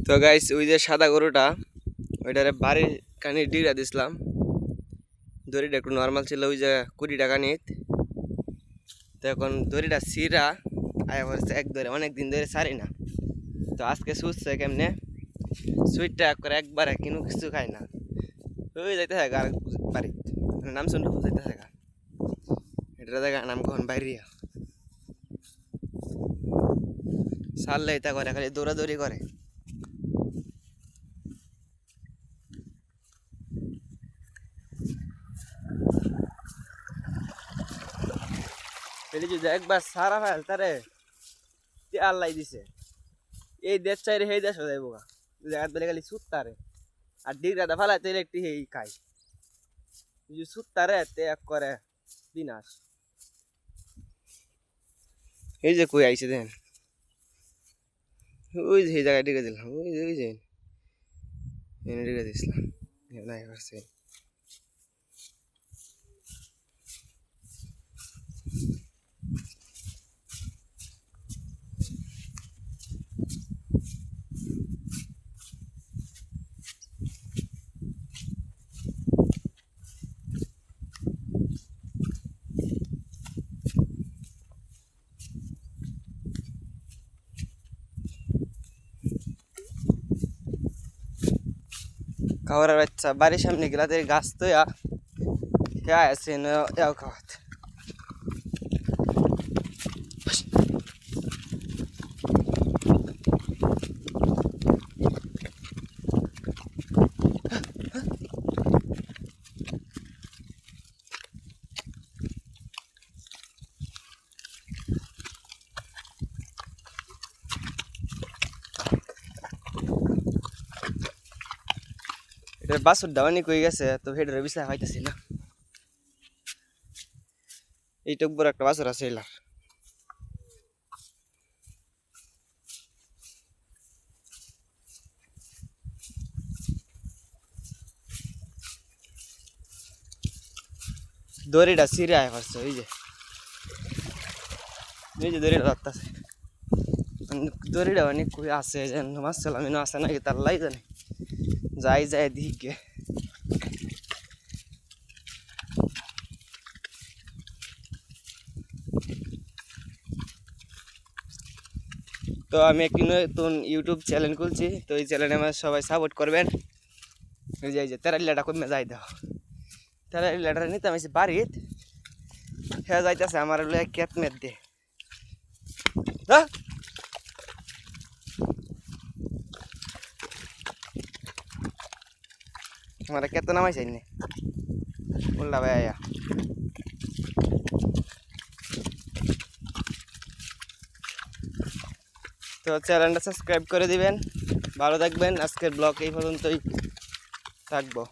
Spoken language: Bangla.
তো গাইস ওই যে সাদা গরুটা ওইটারে বাড়ির কানে ডিরা দিছিলাম। দড়িটা একটু নর্মাল ছিল, ওই যে 20 টাকা নিত। তো এখন দড়িটা সিরা আয়া পড়ছে এক ধরে, অনেক দিন ধরে সারি না। তো আজকে সুস্থ কেমনে সুইটটা করে একবারে কিনু কিছু খাই না, ওই যাইতে থাকে আর বাড়ি নাম শুনতে যাইতে থাকে। এটা দেখা নাম কখন বাইরিয়া সারলে এটা করে, খালি দৌড়াদৌড়ি করে। যদি একবার সারা ফেল তারে আল্লাহ দিছে, এই দেশ চাইরে সেই দেশ হয়ে যাইব। জায়গা বেলে খালি সুত্তারে আর ডিগরাটা ফেলায় তেলে একটি এই খাই, সুত্তারে তে এক করে বিনাশ। এই যে কই আইছে দেন, ওই যে এই জায়গায় ডিগে দিলাম, ওই যে এনে ডিগে দিছিলাম নাই পারছে। খাওয়ার বাচ্চা বাড়ির সামনে গেলাতে গাছ তো আছে এও খাওয়াতে। এটা বাসুর ডাওয়ানি কই গেছে, তো হেডের বিষয় হইতেছি না। এইটুক বড় একটা বাসুর আছে এলার। দড়িটা সিরে আয় করছে, ওই যে দড়িটা ধরতেছে। দড়িটা অনেক কই আছে, যেন মাছ চালামিনো আছে নাকি তার লাই জানে, যাই যায় দিকে। তো আমি একটি নতুন ইউটিউব চ্যানেল খুলছি, তো এই চ্যানেলে আমার সবাই সাপোর্ট করবেন। এই যে তেরালিয়াটা কমে যাই দাও, তেরালিয়াটা নিতে আমি বাড়িত হ্যাঁ যাইতেছে আমার কেত মেট দিয়ে। আমার কেত নামাইছে নে বললা ভাইয়া। তো চ্যানেলটা সাবস্ক্রাইব করে দিবেন, ভালো থাকবেন। আজকের ব্লগ এই পর্যন্তই থাকবো।